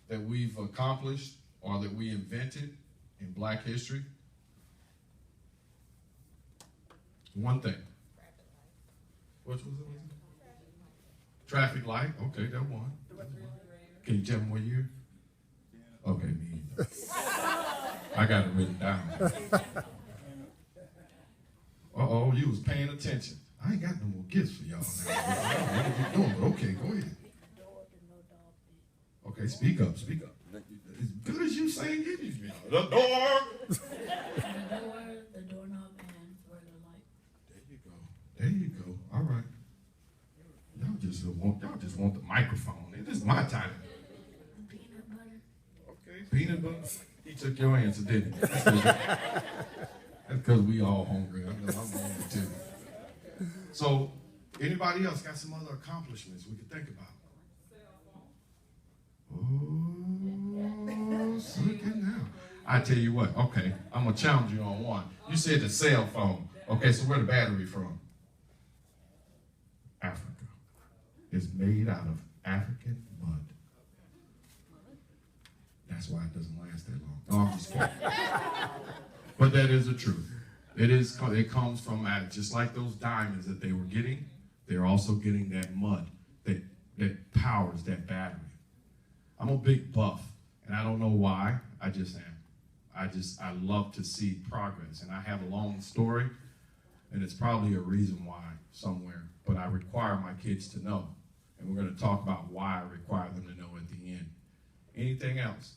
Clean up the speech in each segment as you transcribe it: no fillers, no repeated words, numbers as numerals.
that we've accomplished or that we invented in Black history? One thing. What was it? Traffic light. Okay, that one. Can you tell me what year? Okay, me either. I got it written down. Uh-oh, you was paying attention. I ain't got no more gifts for y'all now. I don't know what you're doing, but okay, go ahead. Okay, speak up, speak up. As good as you saying it is. The door. The doorknob, and regular light. There you go. There you go. All right. Y'all just want the microphone. This is my time. Peanut butter. Okay, peanut butter. He took your answer, didn't he? That's because we all hungry. I know I'm hungry too. So, anybody else got some other accomplishments we could think about? Oh, looking now. I tell you what, okay, I'm going to challenge you on one. You said the cell phone. Okay, so where the battery from? Africa. It's made out of African mud. That's why it doesn't last that long. No, I'm just kidding. But that is the truth. It comes from, just like those diamonds that they were getting, they're also getting that mud that powers that battery. I'm a big buff, and I don't know why. I just am. I love to see progress, and I have a long story, and it's probably a reason why somewhere, but I require my kids to know, and we're going to talk about why I require them to know at the end. Anything else?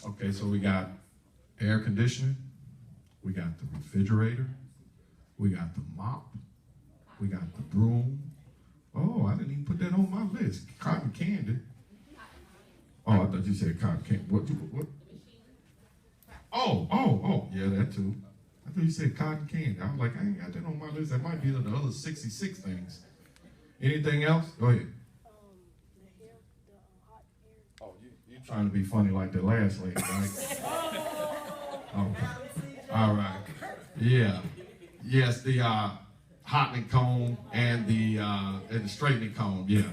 Okay, so we got air conditioning, we got the refrigerator, we got the mop, we got the broom. Oh, I didn't even put that on my list. Cotton candy. Oh, I thought you said cotton candy. What? Oh, yeah, that too. I thought you said cotton candy. I was like, I ain't got that on my list. That might be the other 66 things. Anything else? Go ahead. Oh, you're trying to be funny like the last lady, right? Okay. All right. Yeah. Yes, the hottening comb and the straightening comb, yeah.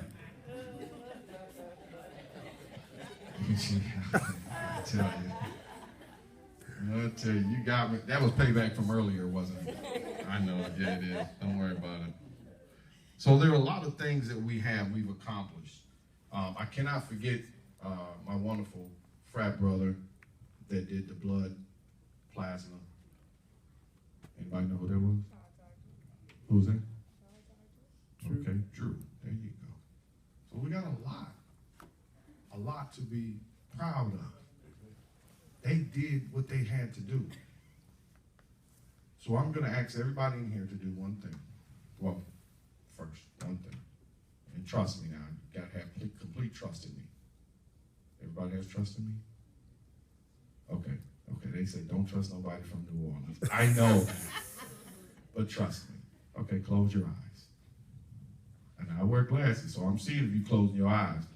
I tell you, you got me. That was payback from earlier, wasn't it? I know, yeah, it is. Don't worry about it. So there are a lot of things that we've accomplished. I cannot forget my wonderful frat brother that did the blood plasma. Anybody know who that was? Who's that? Okay, Drew. There you go. So we got a lot to be proud of. They did what they had to do. So I'm going to ask everybody in here to do one thing. Well, first, one thing. And trust me now, you got to have complete trust in me. Everybody has trust in me? Okay, they say don't trust nobody from New Orleans. I know that. But trust me. Okay, close your eyes. And I wear glasses, so I'm seeing if you closing your eyes.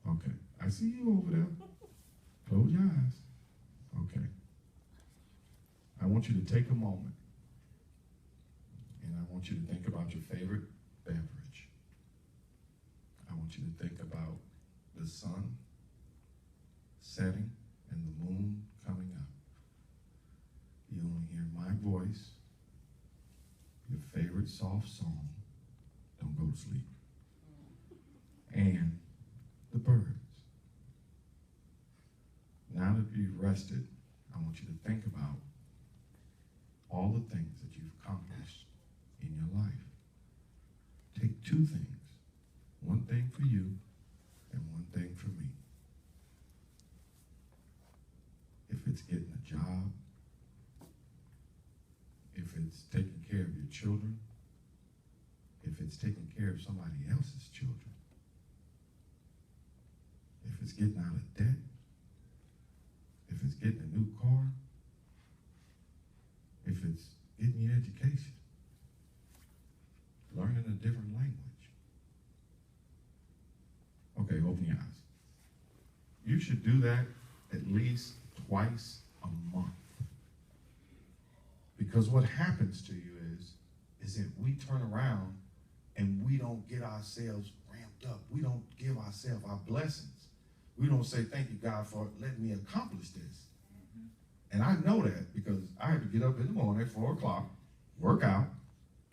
Okay, I see you over there. Close your eyes. Okay. I want you to take a moment, and I want you to think about your favorite beverage. I want you to think about the sun setting and the moon coming up. You only hear my voice, your favorite soft song, don't go to sleep, and the birds. Now that you've rested, I want you to think about all the things that you've accomplished in your life. Take two things, one thing for you and one thing for me. If it's getting a job, if it's taking care of your children, if it's taking care of somebody else's children, if it's getting out of debt, if it's getting a new car, if it's getting your education, learning a different language. Okay, open your eyes. You should do that at least twice a month. Because what happens to you is is that we turn around and we don't get ourselves ramped up. We don't give ourselves our blessings. We don't say, thank you, God, for letting me accomplish this. And I know that because I had to get up in the morning at 4 o'clock, work out,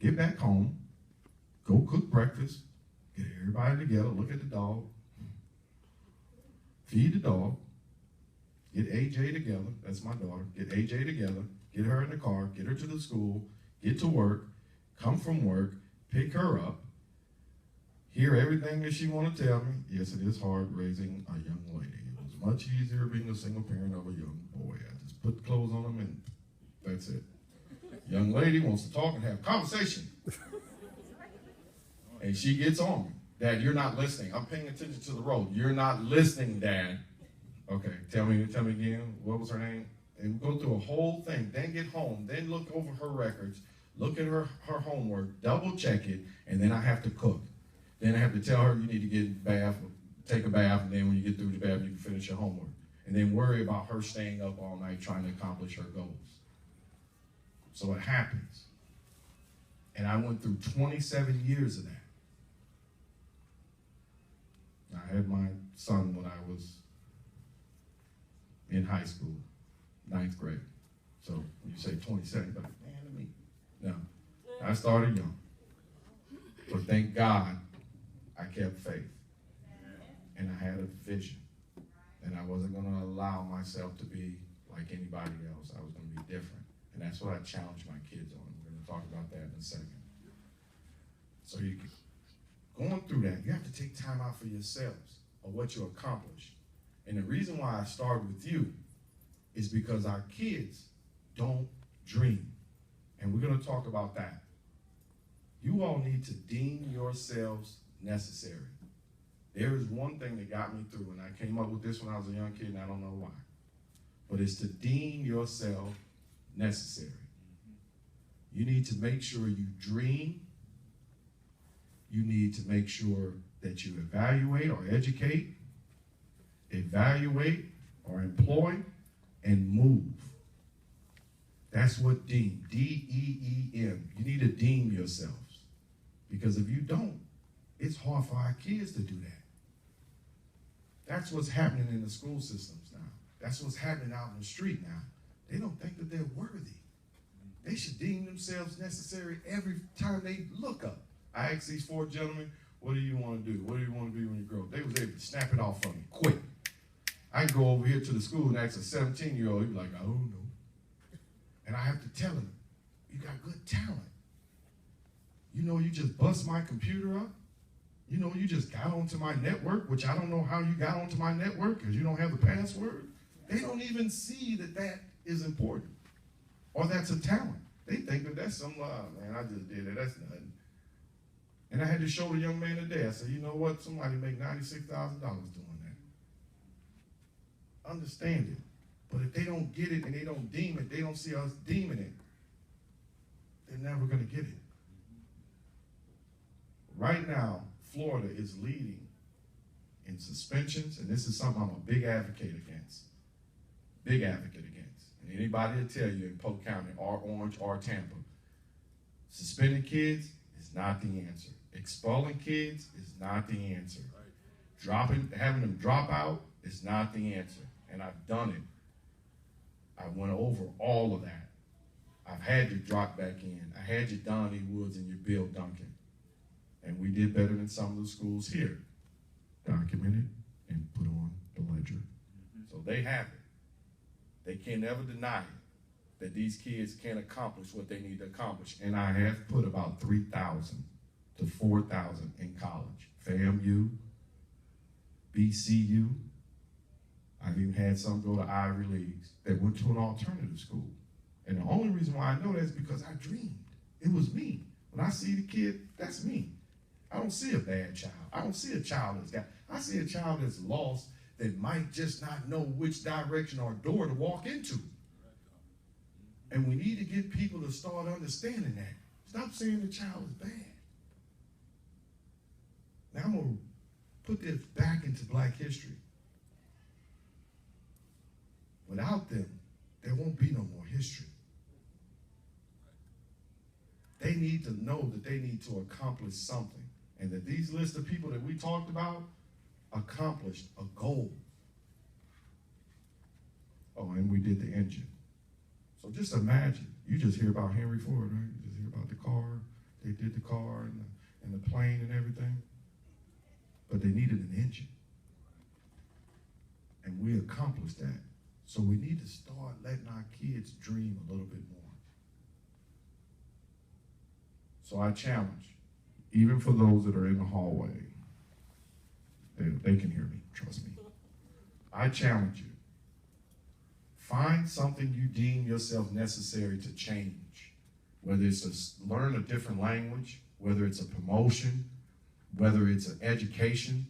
get back home, go cook breakfast, get everybody together, look at the dog, feed the dog, get AJ together, that's my daughter, get AJ together, get her in the car, get her to the school, get to work, come from work, pick her up, hear everything that she want to tell me. Yes, it is hard raising a young lady. It was much easier being a single parent of a young boy. I just put clothes on them and that's it. Young lady wants to talk and have conversation. And she gets on me. Dad, you're not listening. I'm paying attention to the road. You're not listening, Dad. Okay, tell me again. What was her name? And go through a whole thing. Then get home. Then look over her records. Look at her homework. Double check it. And then I have to cook. Then I have to tell her you need to get a bath, take a bath, and then when you get through the bath, you can finish your homework. And then worry about her staying up all night trying to accomplish her goals. So it happens. And I went through 27 years of that. I had my son when I was in high school, 9th grade. So you say 27, but man, to me, no. I started young. But thank God I kept faith. And I had a vision. And I wasn't going to allow myself to be like anybody else. I was going to be different. And that's what I challenge my kids on. We're going to talk about that in a second. So you going through that, you have to take time out for yourselves of what you accomplish. And the reason why I started with you is because our kids don't dream. And we're going to talk about that. You all need to deem yourselves necessary. There is one thing that got me through, and I came up with this when I was a young kid, and I don't know why. But it's to deem yourself necessary. You need to make sure you dream. You need to make sure that you evaluate or educate, evaluate or employ, and move. That's what deem, D-E-E-M. You need to deem yourselves. Because if you don't, it's hard for our kids to do that. That's what's happening in the school systems now. That's what's happening out in the street now. They don't think that they're worthy. They should deem themselves necessary every time they look up. I asked these 4 gentlemen, what do you want to do? What do you want to be when you grow up? They was able to snap it off from me quick. I can go over here to the school and ask a 17-year-old, he'd be like, I don't know. And I have to tell him, you got good talent. You know, you just bust my computer up. You know, you just got onto my network, which I don't know how you got onto my network because you don't have the password. They don't even see that that is important or that's a talent. They think that that's some, man, I just did it. That's nothing. And I had to show the young man today. I said, you know what? Somebody make $96,000 doing that. Understand it. But if they don't get it and they don't deem it, they don't see us deeming it, they're never going to get it. Right now, Florida is leading in suspensions, and this is something I'm a big advocate against. Big advocate against. And anybody will tell you in Polk County or Orange or Tampa, suspending kids is not the answer. Expelling kids is not the answer. Having them drop out is not the answer. And I've done it. I went over all of that. I've had you drop back in. I had your Donnie Woods and your Bill Duncan. And we did better than some of the schools here. Documented and put on the ledger. So they have it. They can never deny it, that these kids can't accomplish what they need to accomplish. And I have put about 3,000 to 4,000 in college. FAMU, BCU. I've even had some go to Ivy Leagues that went to an alternative school. And the only reason why I know that is because I dreamed. It was me. When I see the kid, that's me. I don't see a bad child. I don't see a child that's got, I see a child that's lost that might just not know which direction or door to walk into. And we need to get people to start understanding that. Stop saying the child is bad. Now I'm going to put this back into Black history. Without them, there won't be no more history. They need to know that they need to accomplish something. And that these list of people that we talked about accomplished a goal. Oh, and we did the engine. So just imagine, you just hear about Henry Ford, right? You just hear about the car. They did the car and the plane and everything. But they needed an engine. And we accomplished that. So we need to start letting our kids dream a little bit more. So I challenge, even for those that are in the hallway, they can hear me, trust me. I challenge you. Find something you deem yourself necessary to change, whether it's to learn a different language, whether it's a promotion, whether it's an education,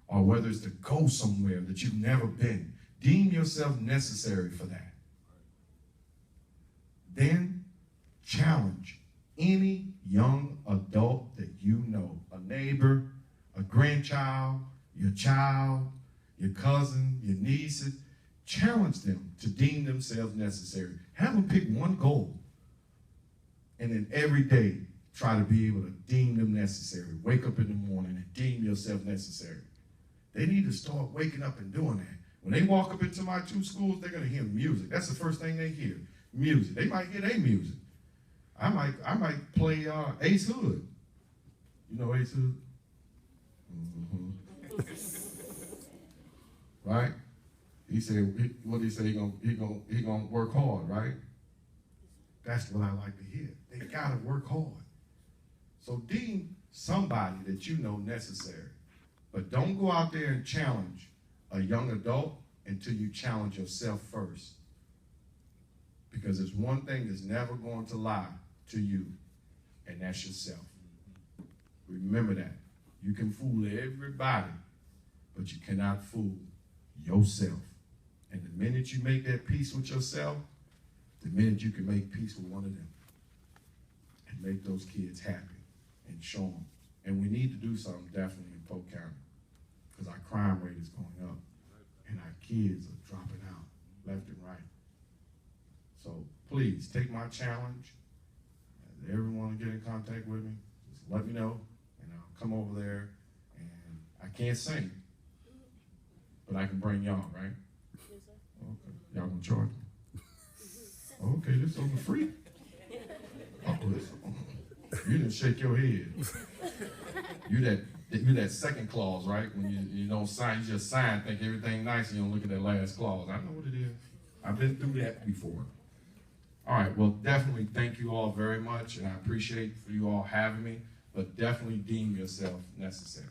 or whether it's to go somewhere that you've never been. Deem yourself necessary for that. Then challenge any young adult that you know, a neighbor, a grandchild, your child, your cousin, your niece. Challenge them to deem themselves necessary. Have them pick one goal, and then every day try to be able to deem them necessary. Wake up in the morning and deem yourself necessary. They need to start waking up and doing that. When they walk up into my 2 schools, they're going to hear music. That's the first thing they hear, music. They might hear their music. I might play Ace Hood. You know Ace Hood? Mm-hmm. Right? He said, what did he say? He gonna work hard, right? That's what I like to hear. They gotta work hard. So deem somebody that you know necessary. But don't go out there and challenge a young adult until you challenge yourself first. Because there's one thing that's never going to lie to you, and that's yourself. Remember that. You can fool everybody, but you cannot fool yourself. And the minute you make that peace with yourself, the minute you can make peace with one of them and make those kids happy and show them. And we need to do something definitely in Polk County because our crime rate is going up and our kids are dropping out left and right. So please take my challenge. If everyone get in contact with me, just let me know and I'll come over there. And I can't sing, but I can bring y'all, right? Okay. Y'all gonna charge me? Okay, this on the free. Oh, you didn't shake your head. You that second clause, right? When you don't sign, you just sign, think everything nice, and you don't look at that last clause. I know what it is. I've been through that before. All right, well, definitely thank you all very much, and I appreciate for you all having me, but definitely deem yourself necessary.